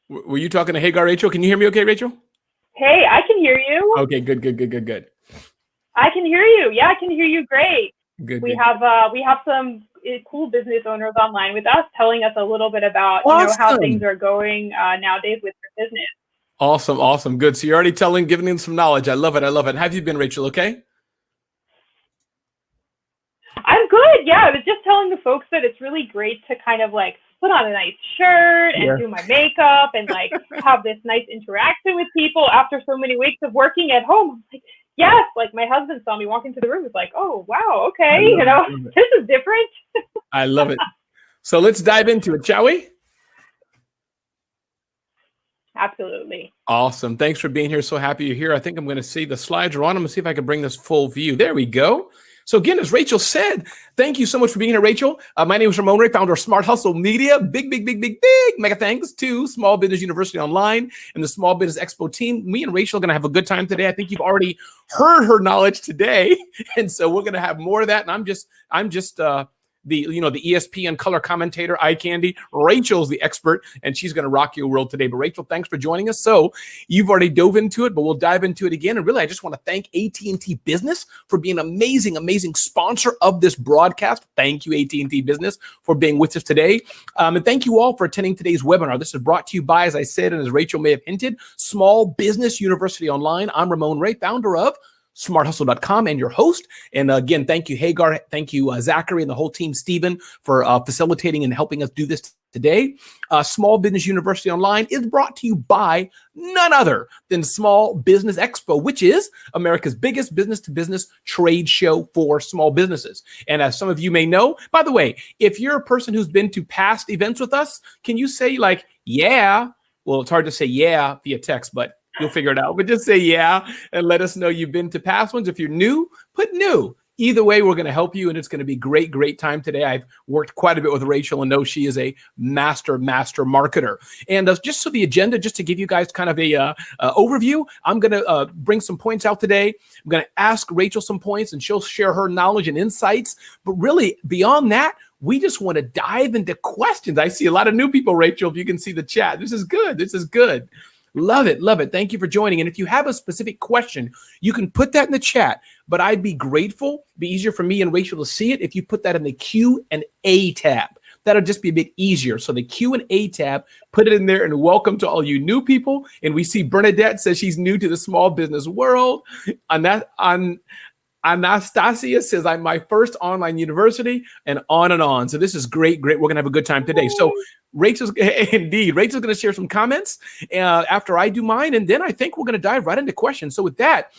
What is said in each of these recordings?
Were you talking to Hagar, Rachel? Can you hear me okay, Rachel? Hey, I can hear you. Okay, good. I can hear you. Yeah, I can hear you great. Good, We good. have some cool business owners online with us telling us a little bit about how things Awesome. are going nowadays with their business. Awesome. Good. So you're already giving them some knowledge. I love it. How have you been, Rachel? Okay? I'm good. Yeah, I was just telling the folks that it's really great to kind of like put on a nice shirt and Yeah. do my makeup and like have this nice interaction with people after so many weeks of working at home. I'm like, yes, like my husband saw me walk into the room. He's like, oh wow, I okay, love it. I love it. this is different. I love it. So let's dive into it, shall we? Absolutely. Awesome. Thanks for being here. So happy you're here. I think I'm going to see the slides are on. I'm going to see if I can bring this full view. There we go. So again, as Rachel said, thank you so much for being here, Rachel. My name is Raymon Ray, founder of Smart Hustle Media. Big mega thanks to Small Business University Online and the Small Business Expo team. Me and Rachel are going to have a good time today. I think you've already heard her knowledge today. And so we're going to have more of that. And I'm just the ESPN color commentator, eye candy. Rachel's the expert, and she's going to rock your world today. But Rachel, thanks for joining us. So you've already dove into it, but we'll dive into it again. And really, I just want to thank AT&T Business for being an amazing sponsor of this broadcast. Thank you, AT&T Business, for being with us today. And thank you all for attending today's webinar. This is brought to you by, as I said, and as Rachel may have hinted, Small Business University Online. I'm Raymon Ray, founder of smarthustle.com and your host. And again, thank you, Hagar. Thank you, Zachary and the whole team, Stephen, for facilitating and helping us do this today. Small Business University Online is brought to you by none other than Small Business Expo, which is America's biggest business-to-business trade show for small businesses. And as some of you may know, by the way, if you're a person who's been to past events with us, can you say like, yeah? Well, it's hard to say yeah via text, but you'll figure it out. But just say yeah and let us know you've been to past ones. If you're new, put new. Either way, we're going to help you, and it's going to be great time today. I've worked quite a bit with Rachel and know she is a master marketer. And just so the agenda, just to give you guys kind of a overview, I'm going to bring some points out today. I'm going to ask Rachel some points, and she'll share her knowledge and insights. But really, beyond that, we just want to dive into questions. I see a lot of new people, Rachel, if you can see the chat. This is good. Love it. Thank you for joining. And if you have a specific question, you can put that in the chat. But I'd be grateful, be easier for me and Rachel to see it if you put that in the Q&A tab. That'll just be a bit easier. So the Q&A tab, put it in there, and welcome to all you new people. And we see Bernadette says she's new to the small business world. Anastasia says, I'm my first online university, and on. So this is great. We're going to have a good time today. So Rachel's going to share some comments after I do mine. And then I think we're going to dive right into questions. So with that,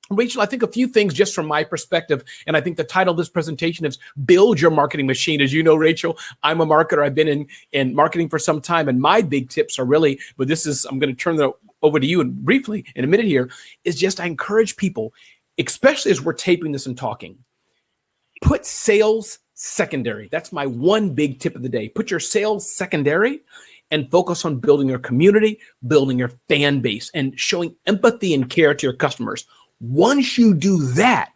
Rachel, I think a few things just from my perspective, and I think the title of this presentation is Build Your Marketing Machine. As you know, Rachel, I'm a marketer. I've been in marketing for some time, and my big tips are really, but I'm going to turn that over to you and briefly in a minute here, is just I encourage people, especially as we're taping this and talking, put sales secondary. That's my one big tip of the day. Put your sales secondary and focus on building your community, building your fan base, and showing empathy and care to your customers. Once you do that,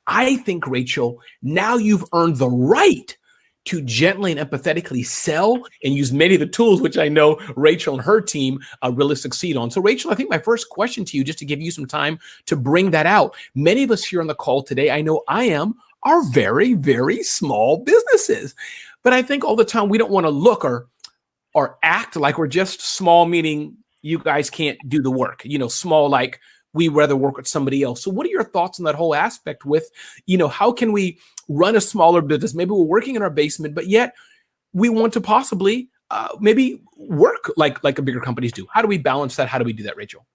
I think, Rachel, now you've earned the right to gently and empathetically sell and use many of the tools, which I know Rachel and her team really succeed on. So Rachel, I think my first question to you, just to give you some time to bring that out. Many of us here on the call today, I know I am, are very small businesses. But I think all the time we don't want to look or act like we're just small, meaning you guys can't do the work, small, like we rather work with somebody else. So what are your thoughts on that whole aspect with, how can we run a smaller business? Maybe we're working in our basement, but yet we want to possibly maybe work like a bigger companies do. How do we balance that? How do we do that, Rachel?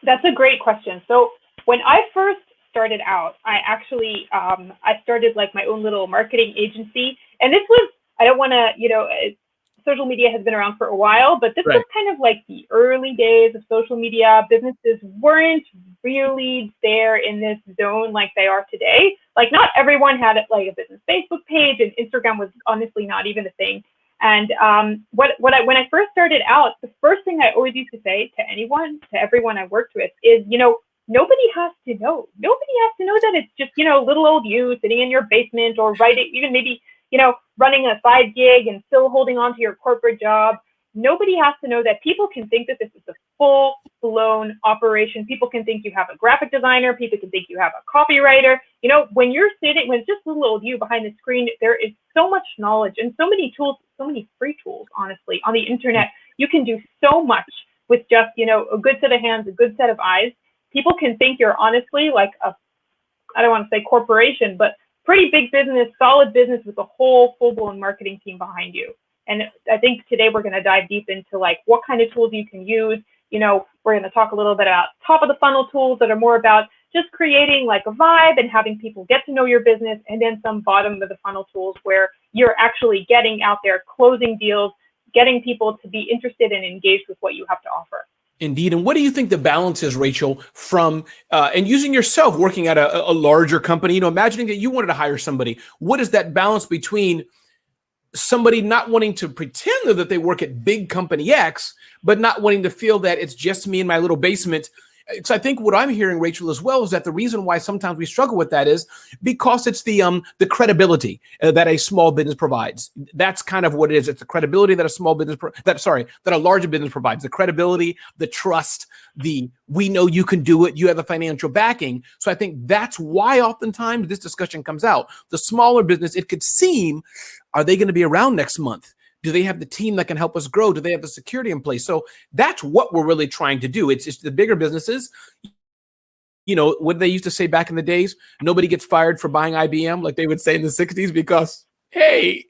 That's a great question. So when I first started out, I actually, I started like my own little marketing agency. And this was, I don't want to, social media has been around for a while, but this was kind of like the early days of social media. Businesses weren't really there in this zone like they are today. Like not everyone had like a business Facebook page, and Instagram was honestly not even a thing. And when I first started out, the first thing I always used to say to everyone I worked with is, nobody has to know. Nobody has to know that it's just, little old you sitting in your basement or writing, even maybe running a side gig and still holding on to your corporate job. Nobody has to know that. People can think that this is a full-blown operation. People can think you have a graphic designer. People can think you have a copywriter. When you're sitting, when it's just little old you behind the screen, there is so much knowledge and so many tools, so many free tools, honestly, on the internet. You can do so much with just, a good set of hands, a good set of eyes. People can think you're honestly like I don't want to say corporation, but pretty big business, solid business with a whole full-blown marketing team behind you. And I think today we're going to dive deep into like what kind of tools you can use. We're going to talk a little bit about top of the funnel tools that are more about just creating like a vibe and having people get to know your business, and then some bottom of the funnel tools where you're actually getting out there, closing deals, getting people to be interested and engaged with what you have to offer. Indeed. And what do you think the balance is, Rachel, from and using yourself working at a larger company, imagining that you wanted to hire somebody? What is that balance between somebody not wanting to pretend that they work at big company X, but not wanting to feel that it's just me in my little basement? So I think what I'm hearing, Rachel, as well, is that the reason why sometimes we struggle with that is because it's the credibility that a small business provides. That's kind of what it is. It's the credibility that a small business, that a larger business provides. The credibility, the trust, we know you can do it. You have the financial backing. So I think that's why oftentimes this discussion comes out. The smaller business, it could seem, are they going to be around next month? Do they have the team that can help us grow? Do they have the security in place? So that's what we're really trying to do. It's the bigger businesses. What they used to say back in the days, nobody gets fired for buying IBM, like they would say in the 60s, because, hey,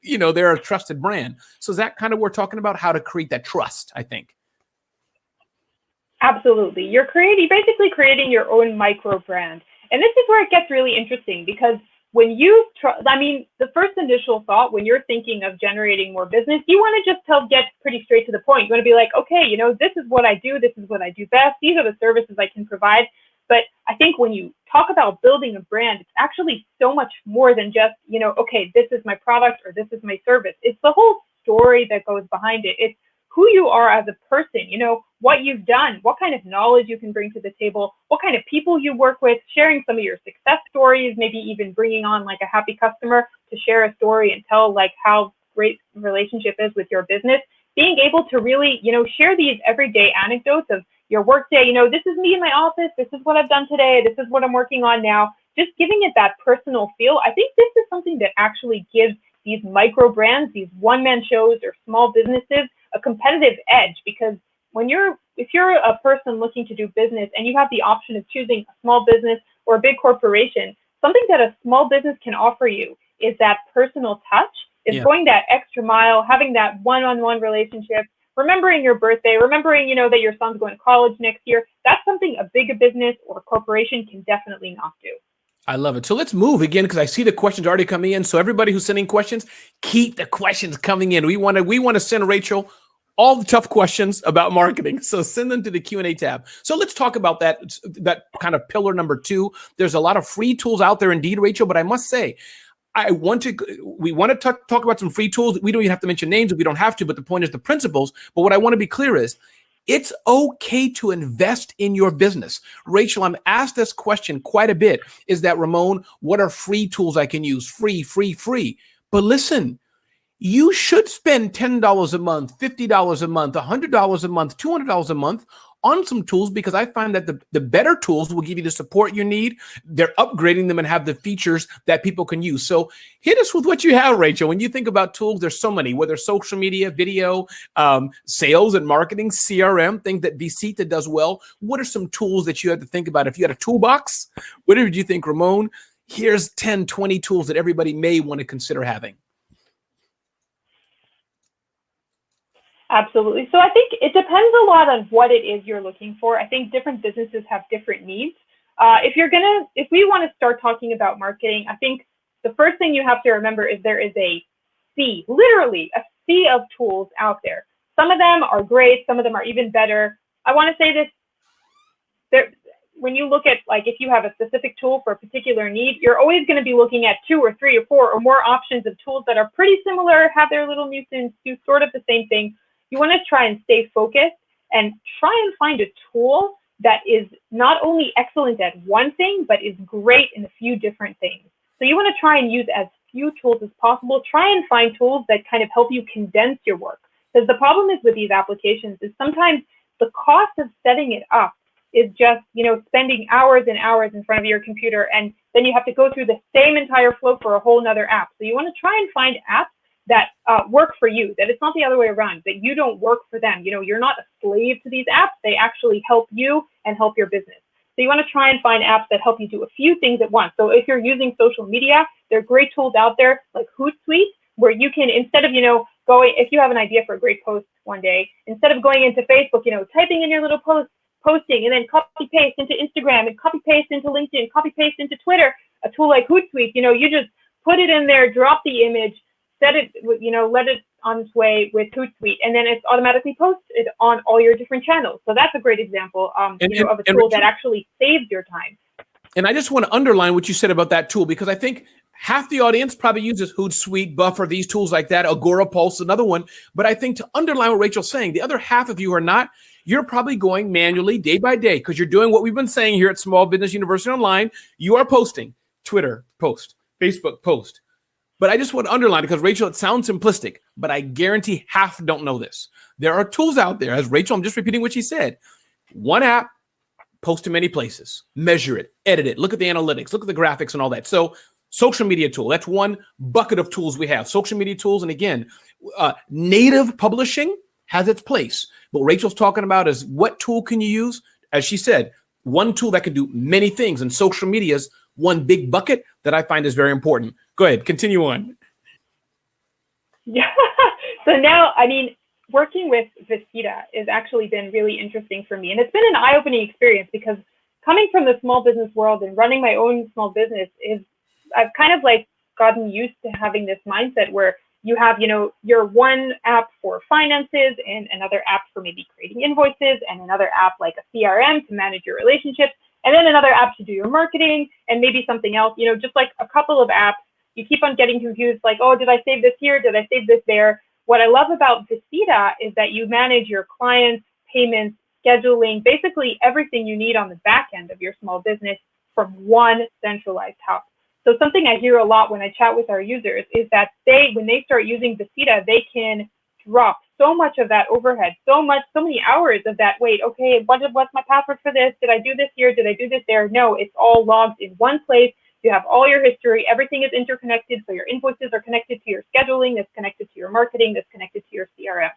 they're a trusted brand. So is that kind of what we're talking about, how to create that trust, I think? Absolutely. You're basically creating your own micro brand. And this is where it gets really interesting, because when the first initial thought when you're thinking of generating more business, you want to just get pretty straight to the point. You want to be like, okay, this is what I do. This is what I do best. These are the services I can provide. But I think when you talk about building a brand, it's actually so much more than just, okay, this is my product or this is my service. It's the whole story that goes behind it. It's who you are as a person, what you've done, what kind of knowledge you can bring to the table, what kind of people you work with, sharing some of your success stories, maybe even bringing on like a happy customer to share a story and tell like how great the relationship is with your business. Being able to really, share these everyday anecdotes of your workday, this is me in my office, this is what I've done today, this is what I'm working on now, just giving it that personal feel. I think this is something that actually gives these micro brands, these one-man shows or small businesses, a competitive edge, because if you're a person looking to do business and you have the option of choosing a small business or a big corporation, something that a small business can offer you is that personal touch, is going that extra mile, having that one-on-one relationship, remembering your birthday, remembering, that your son's going to college next year. That's something a big business or corporation can definitely not do. I love it. So let's move again, because I see the questions already coming in. So everybody who's sending questions, keep the questions coming in. We want to send Rachel all the tough questions about marketing. So send them to the Q&A tab. So let's talk about that kind of pillar number 2. There's a lot of free tools out there indeed, Rachel, but I must say, we want to talk about some free tools. We don't even have to mention names if we don't have to, but the point is the principles. But what I want to be clear is, it's okay to invest in your business. Rachel, I'm asked this question quite a bit. Is that, Raymon, what are free tools I can use? Free. But listen, you should spend $10 a month, $50 a month, $100 a month, $200 a month on some tools, because I find that the better tools will give you the support you need. They're upgrading them and have the features that people can use. So hit us with what you have, Rachel. When you think about tools, there's so many, whether social media, video, sales and marketing, CRM, things that Vicita does well. What are some tools that you have to think about? If you had a toolbox, whatever do you think, Raymon? Here's 10, 20 tools that everybody may want to consider having. Absolutely. So I think it depends a lot on what it is you're looking for. I think different businesses have different needs. If we want to start talking about marketing, I think the first thing you have to remember is there is a sea, literally a sea of tools out there. Some of them are great. Some of them are even better. I want to say this, when you look at, like, if you have a specific tool for a particular need, you're always going to be looking at 2 or 3 or 4 or more options of tools that are pretty similar, have their little nuisance, do sort of the same thing. You want to try and stay focused and try and find a tool that is not only excellent at one thing, but is great in a few different things. So you want to try and use as few tools as possible. Try and find tools that kind of help you condense your work. Because the problem is with these applications is sometimes the cost of setting it up is just, spending hours and hours in front of your computer, and then you have to go through the same entire flow for a whole nother app. So you want to try and find apps that work for you, that it's not the other way around, that you don't work for them. You're not a slave to these apps. They actually help you and help your business. So you want to try and find apps that help you do a few things at once. So if you're using social media, there are great tools out there like Hootsuite, where you can, instead of, going, if you have an idea for a great post one day, instead of going into Facebook, typing in your little post, posting, and then copy paste into Instagram and copy paste into LinkedIn, copy paste into Twitter, a tool like Hootsuite, you just put it in there, drop the image, set it, let it on its way with Hootsuite, and then it's automatically posted on all your different channels. So that's a great example, of a tool that actually saves your time. And I just want to underline what you said about that tool, because I think half the audience probably uses Hootsuite, Buffer, these tools like that, Agora Pulse, another one. But I think to underline what Rachel's saying, the other half of you are not. You're probably going manually day by day because you're doing what we've been saying here at Small Business University Online. You are posting Twitter post, Facebook post. But I just want to underline, because Rachel, it sounds simplistic, but I guarantee half don't know this. There are tools out there, as Rachel, I'm just repeating what she said. One app, post to many places, measure it, edit it, look at the analytics, look at the graphics and all that. So social media tool, that's one bucket of tools we have. Social media tools, and again, native publishing has its place. What Rachel's talking about is what tool can you use? As she said, one tool that can do many things, and social media is one big bucket that I find is very important. Go ahead, continue on. Yeah, so now, working with Vicita has actually been really interesting for me. And it's been an eye-opening experience, because coming from the small business world and running my own small business I've kind of gotten used to having this mindset where you have, your one app for finances and another app for maybe creating invoices, and another app like a CRM to manage your relationships, and then another app to do your marketing, and maybe something else, just like a couple of apps. You keep on getting confused, like, oh, did I save this here? Did I save this there? What I love about Vicita is that you manage your clients, payments, scheduling, basically everything you need on the back end of your small business from one centralized hub. So something I hear a lot when I chat with our users is that when they start using Vicita, they can drop so much of that overhead, so many hours of that. Wait, okay, what's my password for this? Did I do this here? Did I do this there? No, it's all logged in one place. You have all your history. Everything is interconnected. So your invoices are connected to your scheduling. That's connected to your marketing. That's connected to your CRM.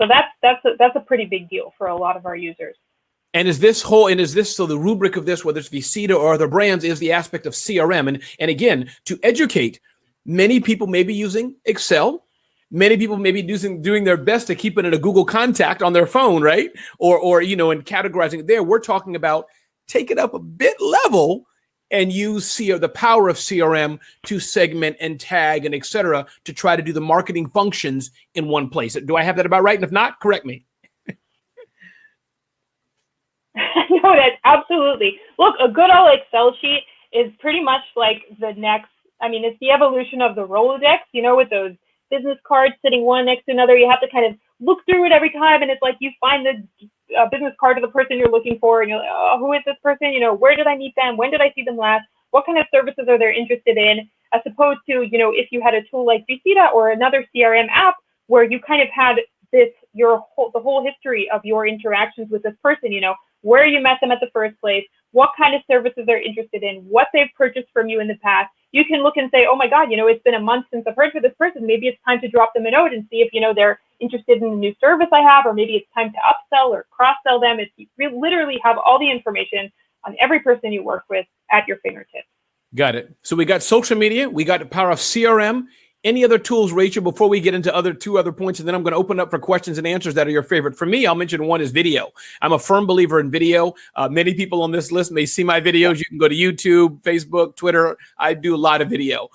So that's a pretty big deal for a lot of our users. And so the rubric of this, whether it's Vicita or other brands, is the aspect of CRM. And again, to educate, many people may be using Excel. Many people may be doing their best to keep it in a Google contact on their phone, right? Or and categorizing it there. We're talking about take it up a bit level and use the power of CRM to segment and tag and et cetera to try to do the marketing functions in one place. Do I have that about right? And if not, correct me. No, that's absolutely. Look, a good old Excel sheet is pretty much like the next, it's the evolution of the Rolodex, with those business cards sitting one next to another. You have to kind of look through it every time, and it's like you find the business card of the person you're looking for, and you're like, oh, who is this person? Where did I meet them? When did I see them last? What kind of services are they interested in? As opposed to, if you had a tool like Vicita or another CRM app where you kind of had the whole history of your interactions with this person, where you met them at the first place, what kind of services they're interested in, what they've purchased from you in the past. You can look and say, oh my God, it's been a month since I've heard from this person. Maybe it's time to drop them a note and see if, they're interested in a new service I have, or maybe it's time to upsell or cross-sell them. You literally have all the information on every person you work with at your fingertips. Got it. So we got social media, we got the power of CRM. Any other tools, Rachel, before we get into two other points, and then I'm going to open up for questions and answers that are your favorite. For me, I'll mention one is video. I'm a firm believer in video. Many people on this list may see my videos. You can go to YouTube, Facebook, Twitter. I do a lot of video.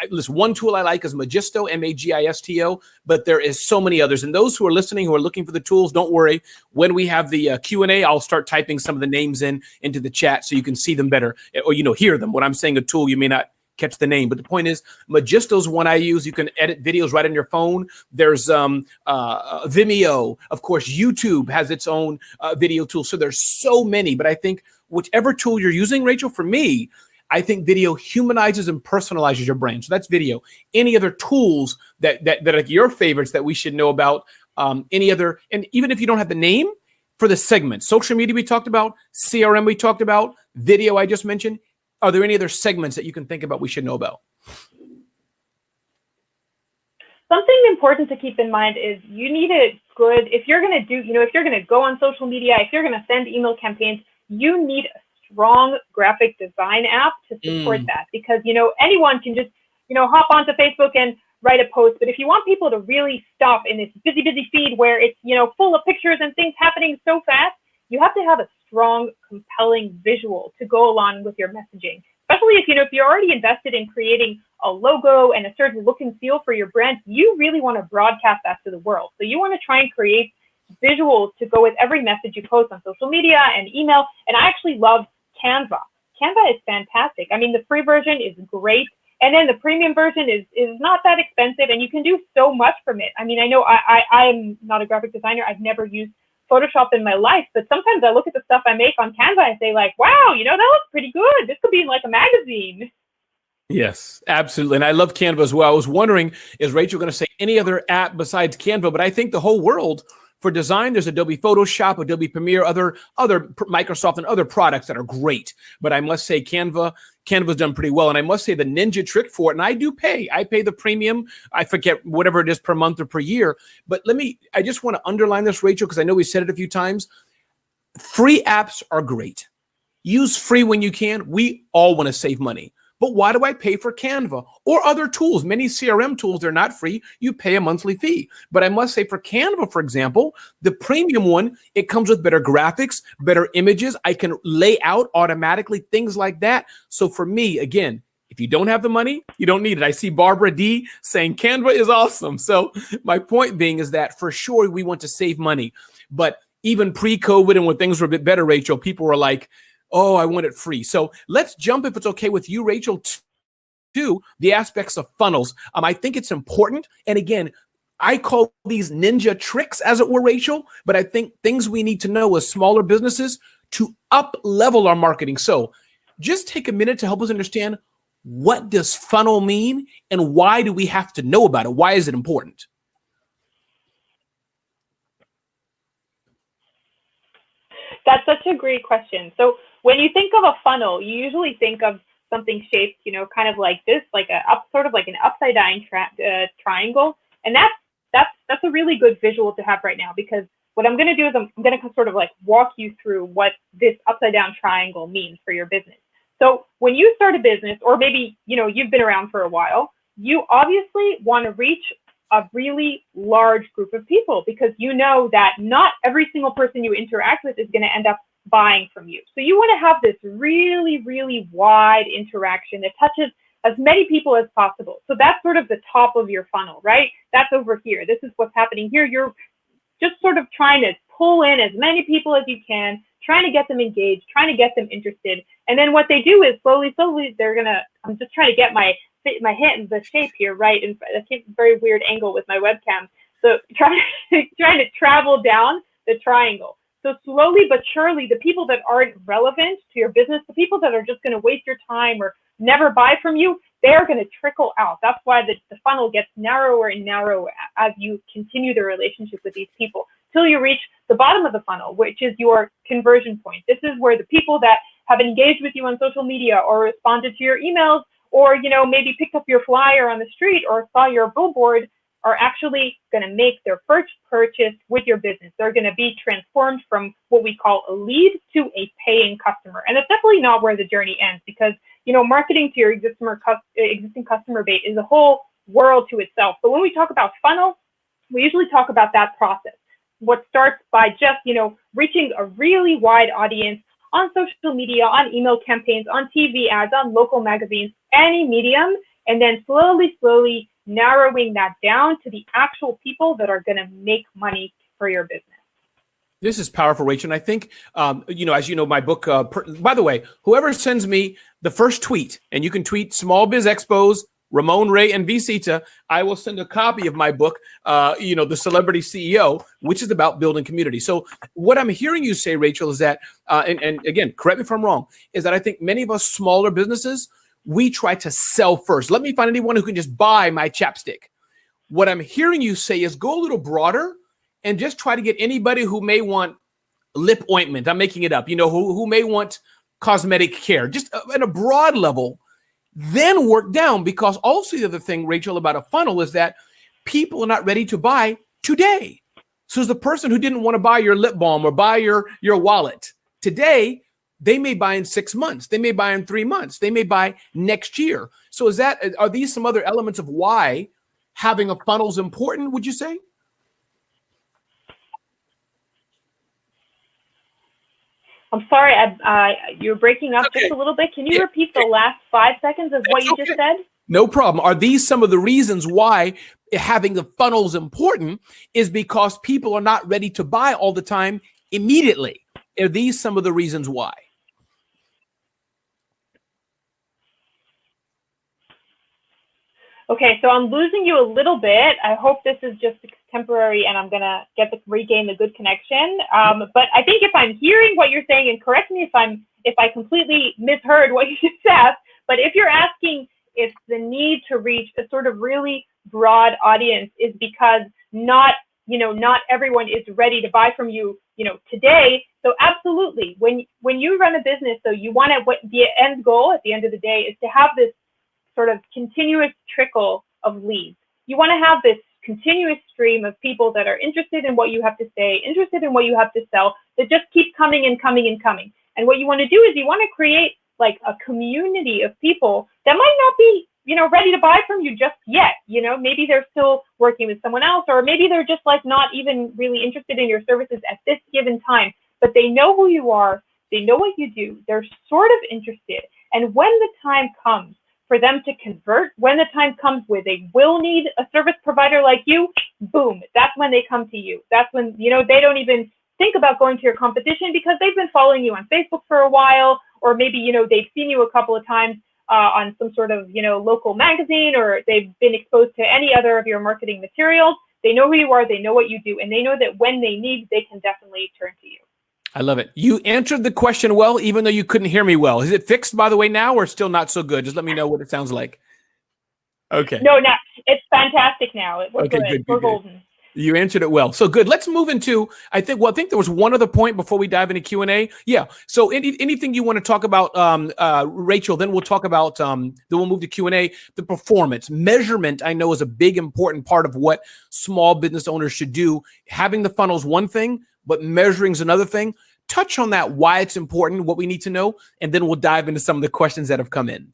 Listen, one tool I like is Magisto, Magisto, but there is so many others. And those who are listening, who are looking for the tools, don't worry. When we have the Q&A, I'll start typing some of the names into the chat so you can see them better, or hear them. When I'm saying a tool, you may not catch the name, but the point is Magisto's one I use. You can edit videos right on your phone. There's Vimeo, of course. YouTube has its own video tool. So there's so many, but I think whichever tool you're using, Rachel, for me, I think video humanizes and personalizes your brand. So that's video. Any other tools that are your favorites that we should know about? Any other, and even if you don't have the name for the segment, social media we talked about, CRM we talked about, video I just mentioned. Are there any other segments that you can think about we should know about? Something important to keep in mind is you need a good, if you're going to do, if you're going to go on social media, if you're going to send email campaigns, you need a strong graphic design app to support that, because, anyone can just, hop onto Facebook and write a post. But if you want people to really stop in this busy feed where it's, full of pictures and things happening so fast, you have to have a strong, compelling visual to go along with your messaging. Especially if you're already invested in creating a logo and a certain look and feel for your brand, you really want to broadcast that to the world. So you want to try and create visuals to go with every message you post on social media and email. And I actually love Canva. Canva is fantastic. I mean, the free version is great. And then the premium version is not that expensive, and you can do so much from it. I mean, I know I am not a graphic designer. I've never used Photoshop in my life, but sometimes I look at the stuff I make on Canva and say like, wow, that looks pretty good. This could be in like a magazine. Yes, absolutely. And I love Canva as well. I was wondering, is Rachel going to say any other app besides Canva? But I think the whole world for design, there's Adobe Photoshop, Adobe Premiere, other Microsoft and other products that are great. But I must say Canva's done pretty well. And I must say the ninja trick for it, and I pay the premium. I forget whatever it is per month or per year. But I just want to underline this, Rachel, because I know we said it a few times. Free apps are great. Use free when you can. We all want to save money. But why do I pay for Canva or other tools? Many CRM tools, they're not free. You pay a monthly fee. But I must say for Canva, for example, the premium one, it comes with better graphics, better images. I can lay out automatically, things like that. So for me, again, if you don't have the money, you don't need it. I see Barbara D saying Canva is awesome. So my point being is that for sure we want to save money. But even pre-COVID and when things were a bit better, Rachel, people were like, oh, I want it free. So let's jump, if it's okay with you, Rachel, to the aspects of funnels. I think it's important. And again, I call these ninja tricks, as it were, Rachel, but I think things we need to know as smaller businesses to up level our marketing. So just take a minute to help us understand, what does funnel mean and why do we have to know about it? Why is it important? That's such a great question. So when you think of a funnel, you usually think of something shaped, kind of like this, like sort of like an upside down triangle. And that's a really good visual to have right now, because what I'm going to do is I'm going to sort of like walk you through what this upside down triangle means for your business. So when you start a business, or maybe, you've been around for a while, you obviously want to reach a really large group of people, because you know that not every single person you interact with is going to end up buying from you. So you want to have this really, really wide interaction that touches as many people as possible. So that's sort of the top of your funnel, right? That's over here. This is what's happening here. You're just sort of trying to pull in as many people as you can, trying to get them engaged, trying to get them interested. And then what they do is slowly, I'm just trying to get my hand, the shape here, right? And that's a very weird angle with my webcam. So trying to travel down the triangle. So slowly but surely, the people that aren't relevant to your business, the people that are just going to waste your time or never buy from you, they're going to trickle out. That's why the funnel gets narrower and narrower as you continue the relationship with these people, till you reach the bottom of the funnel, which is your conversion point. This is where the people that have engaged with you on social media, or responded to your emails, or maybe picked up your flyer on the street or saw your billboard, are actually going to make their first purchase with your business. They're going to be transformed from what we call a lead to a paying customer. And that's definitely not where the journey ends, because marketing to your existing customer base is a whole world to itself. But when we talk about funnel, we usually talk about that process. What starts by just reaching a really wide audience on social media, on email campaigns, on TV ads, on local magazines, any medium, and then slowly narrowing that down to the actual people that are going to make money for your business. This is powerful, Rachel. And I think, as you know, my book, by the way, whoever sends me the first tweet, and you can tweet Small Biz Expos, Raymon Ray and Vicita, I will send a copy of my book, The Celebrity CEO, which is about building community. So what I'm hearing you say, Rachel, is that, and again, correct me if I'm wrong, is that I think many of us smaller businesses, we try to sell first. Let me find anyone who can just buy my chapstick. What I'm hearing you say is go a little broader and just try to get anybody who may want lip ointment. I'm making it up, who may want cosmetic care, just at a broad level, then work down. Because also the other thing, Rachel, about a funnel is that people are not ready to buy today. So as the person who didn't want to buy your lip balm or buy your wallet today, they may buy in 6 months. They may buy in 3 months. They may buy next year. So are these some other elements of why having a funnel is important, would you say? I'm sorry, you're breaking up just a little bit. Can you repeat the last 5 seconds of what you just said? No problem. Are these some of the reasons why having the funnel is important? Is because people are not ready to buy all the time immediately. Are these some of the reasons why? Okay, so I'm losing you a little bit. I hope this is just temporary and I'm gonna regain the good connection. But I think if I'm hearing what you're saying, and correct me if I completely misheard what you just asked, but if you're asking if the need to reach a sort of really broad audience is because not everyone is ready to buy from you, today. So absolutely, when you run a business, so you want to, the end goal at the end of the day is to have this sort of continuous trickle of leads. You want to have this continuous stream of people that are interested in what you have to say, interested in what you have to sell, that just keep coming and coming and coming. And what you want to do is you want to create like a community of people that might not be, ready to buy from you just yet. Maybe they're still working with someone else, or maybe they're just like not even really interested in your services at this given time, but they know who you are, they know what you do, they're sort of interested. And when the time comes for them to convert, when the time comes where they will need a service provider like you, boom, that's when they come to you. That's when, they don't even think about going to your competition because they've been following you on Facebook for a while, or maybe, they've seen you a couple of times on some sort of, local magazine, or they've been exposed to any other of your marketing materials. They know who you are, they know what you do, and they know that when they need, they can definitely turn to you. I love it. You answered the question well, even though you couldn't hear me well. Is it fixed, by the way, now, or still not so good? Just let me know what it sounds like. Okay. No, it's fantastic now. We're okay, good. We're golden. You answered it well. So good. Let's move into, I think there was one other point before we dive into Q&A. Yeah. So anything you want to talk about, Rachel, then we'll talk about, then we'll move to Q&A. The performance measurement, I know, is a big, important part of what small business owners should do. Having the funnel is one thing, but measuring is another thing. Touch on that, why it's important, what we need to know, and then we'll dive into some of the questions that have come in.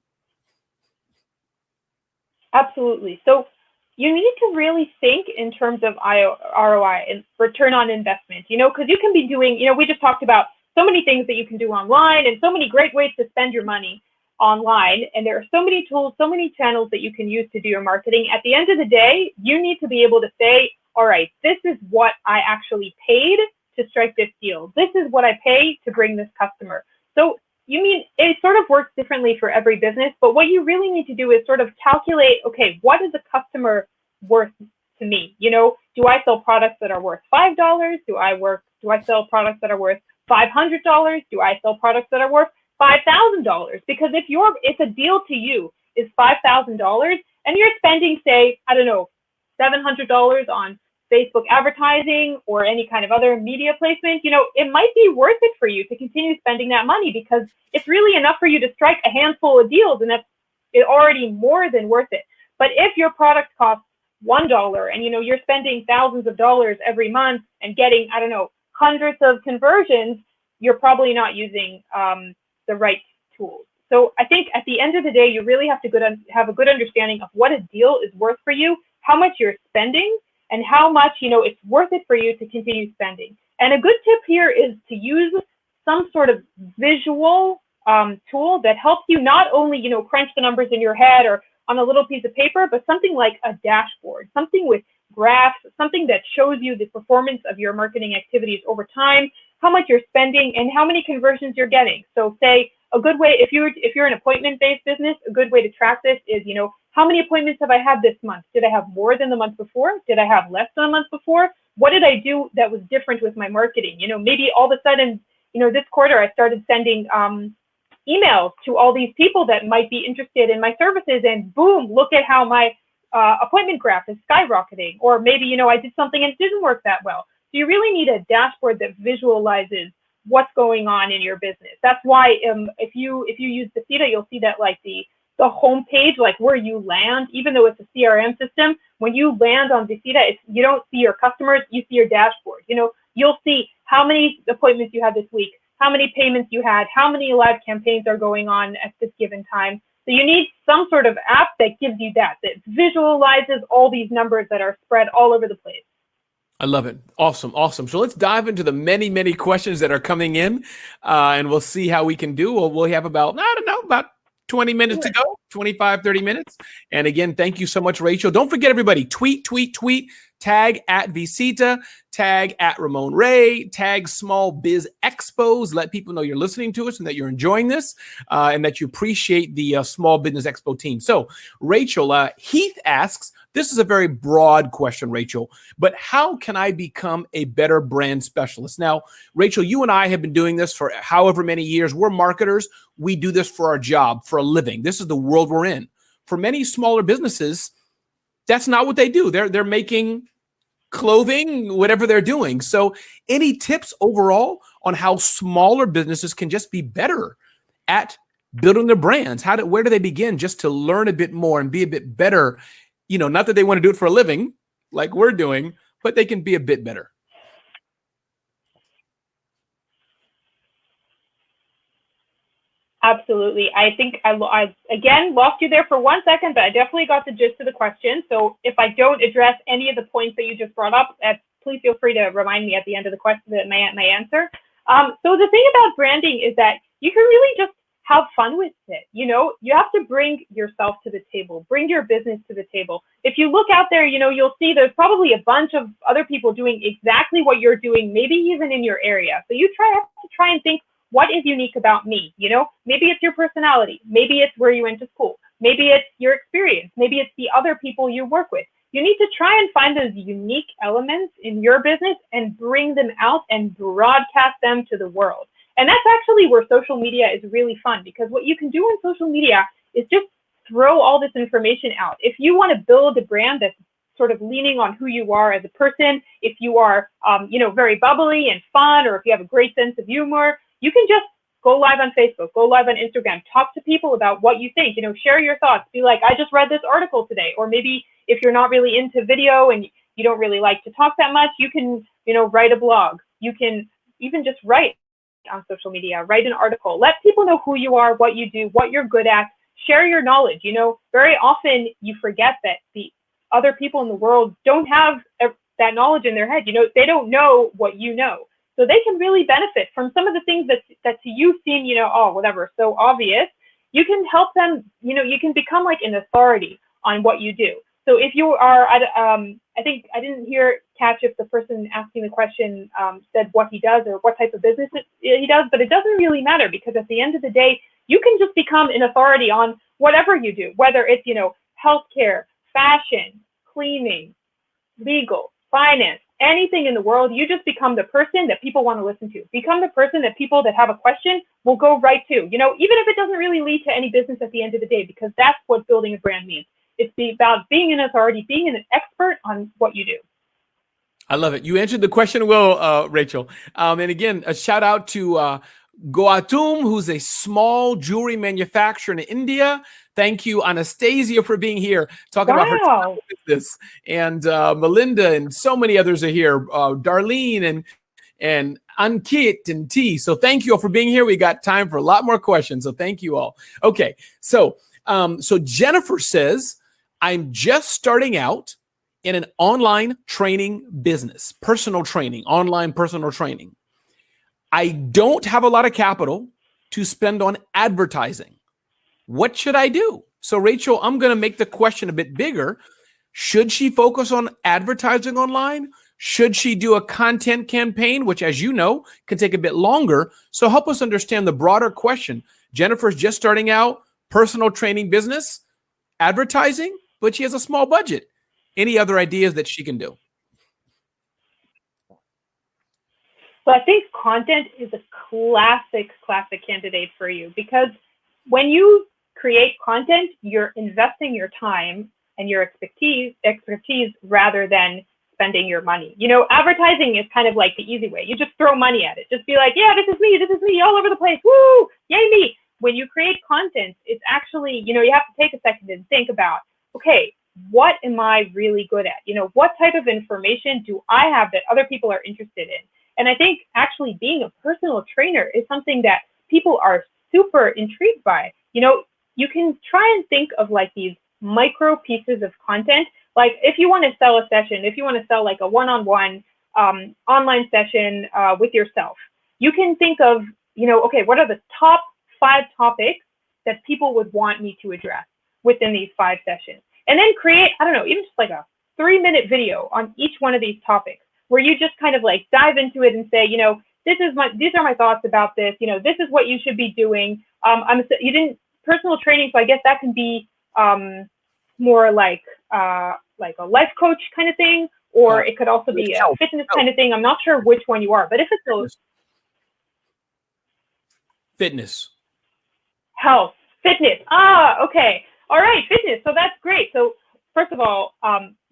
Absolutely. So you need to really think in terms of ROI and return on investment, because you can be doing, we just talked about so many things that you can do online and so many great ways to spend your money online. And there are so many tools, so many channels that you can use to do your marketing. At the end of the day, you need to be able to say, all right, this is what I actually paid to strike this deal. This is what I pay to bring this customer. So it sort of works differently for every business, but what you really need to do is sort of calculate, okay, what is a customer worth to me? Do I sell products that are worth $5? Do I sell products that are worth $500? Do I sell products that are worth $5,000? Because if a deal to you is $5,000 and you're spending, say, I don't know, $700 on Facebook advertising or any kind of other media placement, it might be worth it for you to continue spending that money because it's really enough for you to strike a handful of deals, and that's already more than worth it. But if your product costs $1 and you're spending thousands of dollars every month and getting, I don't know, hundreds of conversions, you're probably not using the right tools. So I think at the end of the day, you really have to have a good understanding of what a deal is worth for you, how much you're spending, and how much, it's worth it for you to continue spending. And a good tip here is to use some sort of visual tool that helps you not only, crunch the numbers in your head or on a little piece of paper, but something like a dashboard, something with graphs, something that shows you the performance of your marketing activities over time, how much you're spending, and how many conversions you're getting. So say a good way, if you're an appointment-based business, a good way to track this is, how many appointments have I had this month? Did I have more than the month before? Did I have less than the month before? What did I do that was different with my marketing? Maybe all of a sudden, this quarter I started sending emails to all these people that might be interested in my services, and boom, look at how my appointment graph is skyrocketing. Or maybe, I did something and it didn't work that well. So you really need a dashboard that visualizes what's going on in your business. That's why if you use Vicita, you'll see that like the home page, like where you land, even though it's a CRM system, when you land on Vicita, you don't see your customers, you see your dashboard. You'll see how many appointments you had this week, how many payments you had, how many live campaigns are going on at this given time. So you need some sort of app that gives you that visualizes all these numbers that are spread all over the place. I love it. Awesome. Awesome. So let's dive into the many, many questions that are coming in, and we'll see how we can do. We'll have about 20 minutes to go, 25, 30 minutes. And again, thank you so much, Rachel. Don't forget, everybody, tweet, tag at vcita, tag at Raymon Ray, tag Small Biz Expos. Let people know you're listening to us and that you're enjoying this and that you appreciate the Small Business Expo team. So Rachel, Heath asks, this is a very broad question, Rachel, but how can I become a better brand specialist? Now, Rachel, you and I have been doing this for however many years. We're marketers. We do this for our job, for a living. This is the world we're in. For many smaller businesses, that's not what they do. They're making clothing, whatever they're doing. So any tips overall on how smaller businesses can just be better at building their brands? Where do they begin just to learn a bit more and be a bit better? Not that they want to do it for a living like we're doing, but they can be a bit better. Absolutely. I think I again lost you there for 1 second, but I definitely got the gist of the question. So if I don't address any of the points that you just brought up, please feel free to remind me at the end of the question, my answer. So the thing about branding is that you can really just have fun with it. You have to bring yourself to the table, bring your business to the table. If you look out there, you'll see there's probably a bunch of other people doing exactly what you're doing, maybe even in your area. So you have to try and think, what is unique about me? Maybe it's your personality. Maybe it's where you went to school. Maybe it's your experience. Maybe it's the other people you work with. You need to try and find those unique elements in your business and bring them out and broadcast them to the world. And that's actually where social media is really fun, because what you can do on social media is just throw all this information out. If you want to build a brand that's sort of leaning on who you are as a person, if you are, very bubbly and fun, or if you have a great sense of humor, you can just go live on Facebook, go live on Instagram, talk to people about what you think, share your thoughts. Be like, I just read this article today. Or maybe if you're not really into video and you don't really like to talk that much, you can, write a blog. You can even just write on social media, write an article, let people know who you are, what you do, what you're good at, share your knowledge. Very often you forget that the other people in the world don't have that knowledge in their head. They don't know what you know. So they can really benefit from some of the things that to you seem, so obvious. You can help them, you can become like an authority on what you do. So if you are, I think I didn't catch if the person asking the question said what he does or what type of business he does, but it doesn't really matter, because at the end of the day, you can just become an authority on whatever you do, whether it's, healthcare, fashion, cleaning, legal, finance, anything in the world. You just become the person that people want to listen to. Become the person that people that have a question will go right to, even if it doesn't really lead to any business at the end of the day, because that's what building a brand means. It's about being an authority, being an expert on what you do. I love it. You answered the question well, Rachel. And again, a shout out to Goatum, who's a small jewelry manufacturer in India. Thank you, Anastasia, for being here, talking about her business. And Melinda and so many others are here. Darlene and Ankit and T. So thank you all for being here. We got time for a lot more questions. So thank you all. Okay. So Jennifer says, I'm just starting out in an online training business, online personal training. I don't have a lot of capital to spend on advertising. What should I do? So Rachel, I'm going to make the question a bit bigger. Should she focus on advertising online? Should she do a content campaign, which, as you know, can take a bit longer? So help us understand the broader question. Jennifer's just starting out, personal training business. advertising, but she has a small budget. Any other ideas that she can do? So I think content is a classic candidate for you, because when you create content, you're investing your time and your expertise rather than spending your money. You know, advertising is kind of like the easy way. You just throw money at it. Just be like, yeah, this is me all over the place. Woo, yay me. When you create content, it's actually, you know, you have to take a second and think about, okay, what am I really good at? You know, what type of information do I have that other people are interested in? And I think actually being a personal trainer is something that people are super intrigued by. You know, you can try and think of like these micro pieces of content. Like if you want to sell a session, if you want to sell like a one-on-one online session with yourself, you can think of, you know, okay, what are the top 5 topics that people would want me to address within these 5 sessions? And then create, I don't know, even just like a 3-minute video on each one of these topics, where you just kind of like dive into it and say, you know, these are my thoughts about this. You know, this is what you should be doing. You didn't personal training, so I guess that can be more like a life coach kind of thing, or it could also be a fitness kind of thing. I'm not sure which one you are, but if it's a fitness, health, fitness. Okay. All right, fitness. So that's great. So first of all,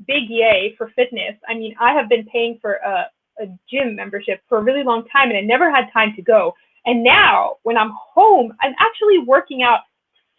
big yay for fitness. I mean, I have been paying for a gym membership for a really long time, and I never had time to go. And now when I'm home, I'm actually working out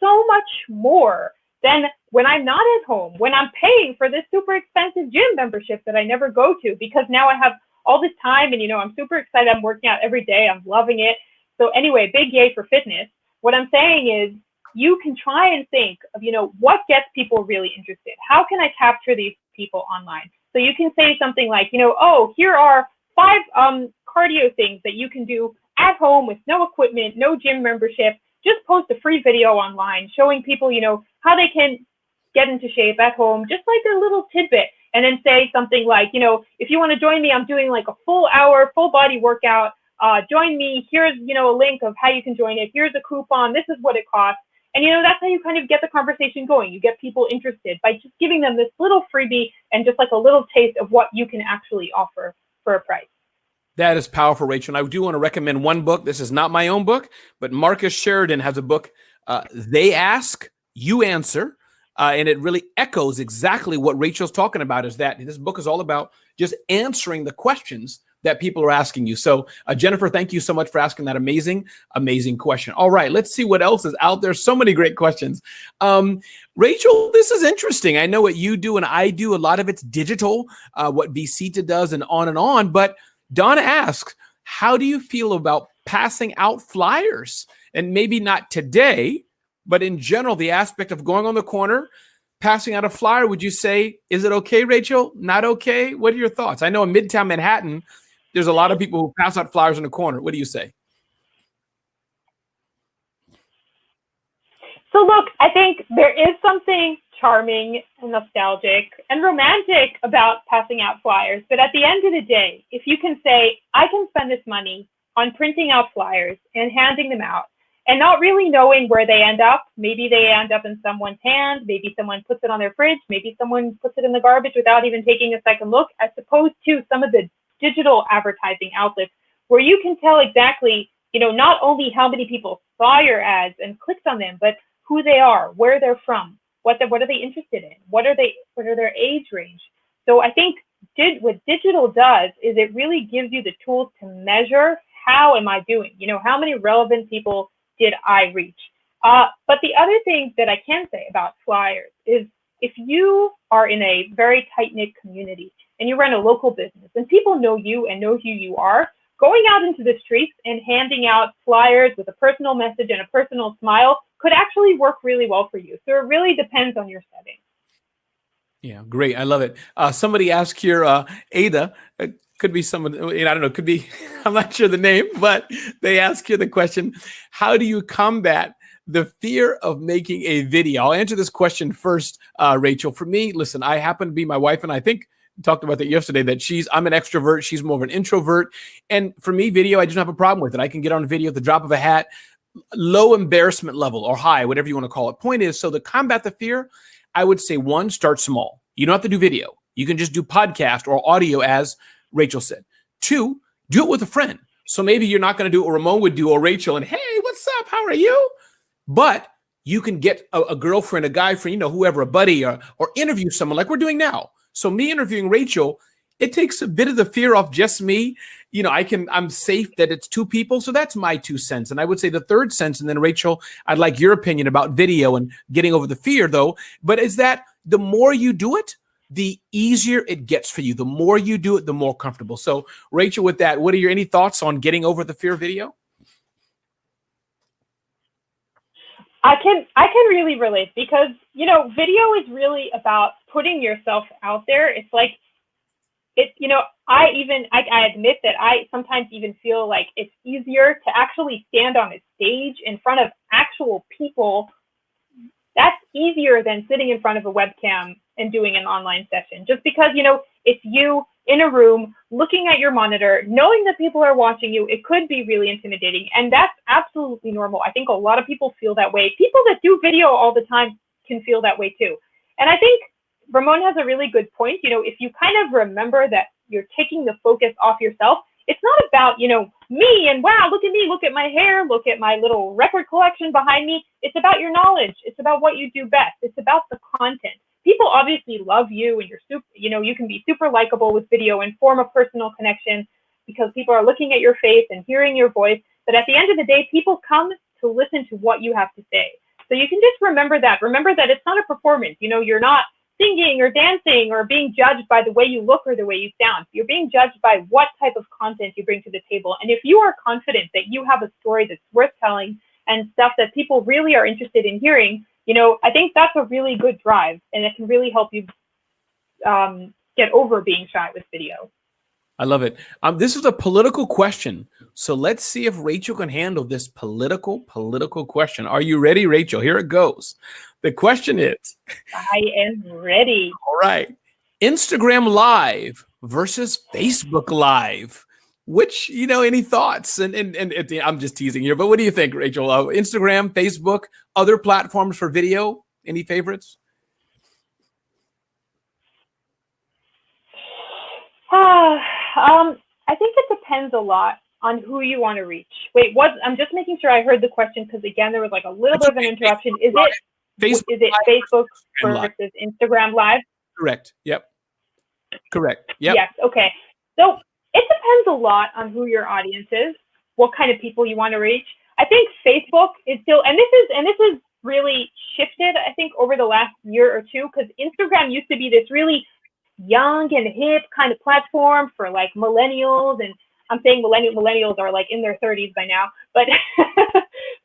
so much more than when I'm not at home, when I'm paying for this super expensive gym membership that I never go to, because now I have all this time and, you know, I'm super excited. I'm working out every day. I'm loving it. So anyway, big yay for fitness. What I'm saying is you can try and think of, you know, what gets people really interested? How can I capture these people online? So you can say something like, you know, oh, here are 5 cardio things that you can do at home with no equipment, no gym membership. Just post a free video online showing people, you know, how they can get into shape at home, just like a little tidbit. And then say something like, you know, if you want to join me, I'm doing like a full hour, full body workout. Join me. Here's, you know, a link of how you can join it. Here's a coupon. This is what it costs. And, you know, that's how you kind of get the conversation going. You get people interested by just giving them this little freebie and just like a little taste of what you can actually offer for a price. That is powerful, Rachel. And I do want to recommend one book. This is not my own book, but Marcus Sheridan has a book, They Ask, You Answer. And it really echoes exactly what Rachel's talking about, is that this book is all about just answering the questions that people are asking you. So Jennifer, thank you so much for asking that amazing question. All right, let's see what else is out there. So many great questions. Rachel, this is interesting. I know what you do and I do. A lot of it's digital, what vcita does and on. But Donna asks, how do you feel about passing out flyers? And maybe not today, but in general, the aspect of going on the corner, passing out a flyer, would you say, is it okay, Rachel? Not okay? What are your thoughts? I know in Midtown Manhattan, there's a lot of people who pass out flyers in the corner. What do you say? So look, I think there is something charming and nostalgic and romantic about passing out flyers. But at the end of the day, if you can say, I can spend this money on printing out flyers and handing them out and not really knowing where they end up, maybe they end up in someone's hand, maybe someone puts it on their fridge, maybe someone puts it in the garbage without even taking a second look, as opposed to some of the digital advertising outlets where you can tell exactly, you know, not only how many people saw your ads and clicked on them, but who they are, where they're from, what are they interested in, what are their age range. So I think what digital does is it really gives you the tools to measure, how am I doing? You know, how many relevant people did I reach? But the other thing that I can say about flyers is, if you are in a very tight-knit community and you run a local business and people know you and know who you are, going out into the streets and handing out flyers with a personal message and a personal smile could actually work really well for you. So it really depends on your setting. Yeah, great. I love it. Somebody asked here, Ada, could be someone, I don't know, could be, I'm not sure the name, but they ask here the question, how do you combat the fear of making a video? I'll answer this question first, Rachel. For me, listen, I happen to be, my wife and I think talked about that yesterday, that I'm an extrovert, she's more of an introvert. And for me, video, I just don't have a problem with it. I can get on video at the drop of a hat, low embarrassment level or high, whatever you want to call it. Point is, so to combat the fear, I would say one, start small. You don't have to do video. You can just do podcast or audio, as Rachel said. Two, do it with a friend. So maybe you're not going to do what Raymon would do or Rachel and, hey, what's up? How are you? But you can get a girlfriend, a guy friend, whoever, a buddy, or interview someone like we're doing now. So me interviewing Rachel, it takes a bit of the fear off just me. I'm safe that it's two people. So that's my 2 cents. And I would say the third sense, and then Rachel, I'd like your opinion about video and getting over the fear though, but is that the more you do it, the easier it gets for you. The more you do it, the more comfortable. So Rachel, with that, what are your any thoughts on getting over the fear of video? I can really relate because, video is really about putting yourself out there. It's like, I admit that I sometimes even feel like it's easier to actually stand on a stage in front of actual people. That's easier than sitting in front of a webcam and doing an online session, just because, it's you in a room looking at your monitor, knowing that people are watching you. It could be really intimidating, and that's absolutely normal. I think a lot of people feel that way. People that do video all the time can feel that way too. And I think Raymon has a really good point. If you kind of remember that you're taking the focus off yourself, it's not about, me and wow, look at me, look at my hair, look at my little record collection behind me. It's about your knowledge. It's about what you do best. It's about the content. People obviously love you, and you can be super likable with video and form a personal connection because people are looking at your face and hearing your voice. But at the end of the day, people come to listen to what you have to say. So you can just remember that. Remember that it's not a performance. You're not singing or dancing or being judged by the way you look or the way you sound. You're being judged by what type of content you bring to the table. And if you are confident that you have a story that's worth telling and stuff that people really are interested in hearing, I think that's a really good drive, and it can really help you get over being shy with video. I love it. This is a political question. So let's see if Rachel can handle this political question. Are you ready, Rachel? Here it goes. The question is... I am ready. All right. Instagram Live versus Facebook Live. Which, any thoughts? And I'm just teasing here, but what do you think, Rachel? Instagram, Facebook, other platforms for video? Any favorites? I think it depends a lot on who you want to reach. Wait, I'm just making sure I heard the question because again, there was like a little bit of an interruption. Is it Facebook versus Instagram Live? Correct. Yep. Correct. Yep. Yes. Okay. So it depends a lot on who your audience is, what kind of people you want to reach. I think Facebook is still, and this is really shifted, I think, over the last year or two, because Instagram used to be this really young and hip kind of platform for like millennials, and I'm saying millennials are like in their 30s by now, but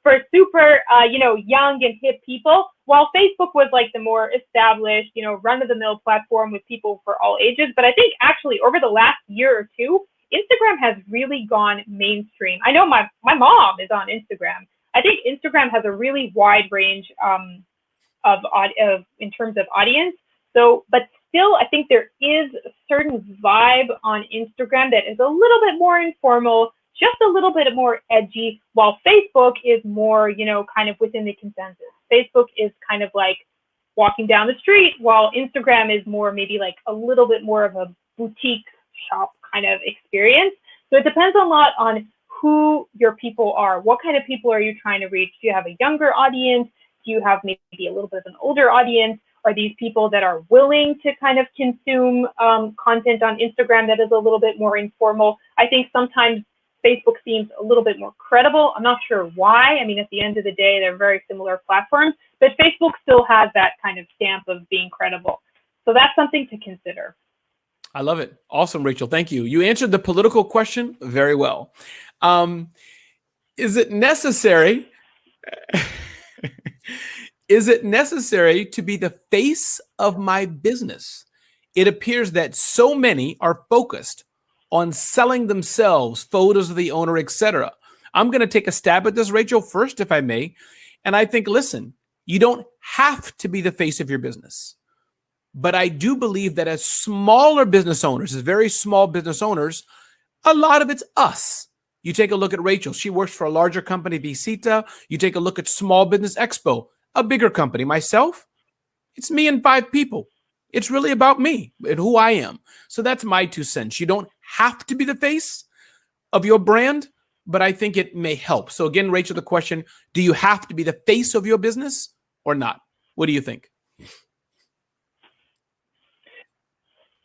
for super, young and hip people, while Facebook was like the more established, run-of-the-mill platform with people for all ages. But I think actually over the last year or two, Instagram has really gone mainstream. I know my mom is on Instagram. I think Instagram has a really wide range of in terms of audience. So, but still, I think there is a certain vibe on Instagram that is a little bit more informal, just a little bit more edgy, while Facebook is more, kind of within the consensus. Facebook is kind of like walking down the street, while Instagram is more maybe like a little bit more of a boutique shop kind of experience. So it depends a lot on who your people are. What kind of people are you trying to reach? Do you have a younger audience? Do you have maybe a little bit of an older audience? Are these people that are willing to kind of consume content on Instagram that is a little bit more informal? I think sometimes Facebook seems a little bit more credible. I'm not sure why. I mean, at the end of the day, they're very similar platforms, but Facebook still has that kind of stamp of being credible. So that's something to consider. I love it. Awesome, Rachel. Thank you. You answered the political question very well. Is it necessary? Is it necessary to be the face of my business? It appears that so many are focused on selling themselves, photos of the owner, etc. I'm going to take a stab at this, Rachel, first, if I may. And I think, listen, you don't have to be the face of your business. But I do believe that as smaller business owners, as very small business owners, a lot of it's us. You take a look at Rachel. She works for a larger company, Vicita. You take a look at Small Business Expo, a bigger company. Myself, It's me and 5 people. It's really about me and who I am. So that's my 2 cents. You don't have to be the face of your brand, but I think it may help. So again, Rachel, the question, do you have to be the face of your business or not? What do you think?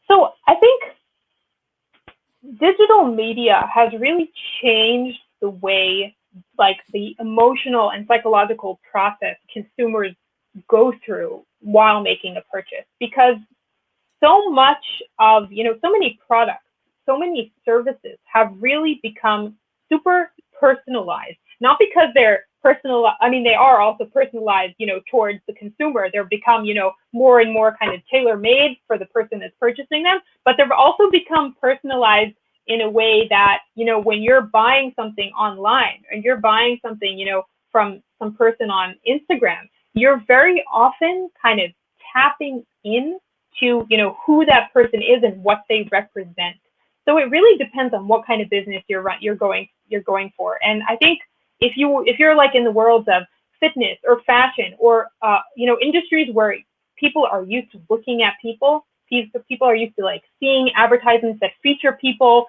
So I think digital media has really changed the way, like, the emotional and psychological process consumers go through while making a purchase, because so much of, so many products, so many services have really become super personalized, not because they're personal. I mean, they are also personalized, towards the consumer. They've become, more and more kind of tailor-made for the person that's purchasing them, but they've also become personalized in a way that, when you're buying something online and you're buying something, from some person on Instagram, you're very often kind of tapping in to, who that person is and what they represent. So it really depends on what kind of business you're going for. And I think if you're like in the worlds of fitness or fashion or industries where people are used to looking at people are used to like seeing advertisements that feature people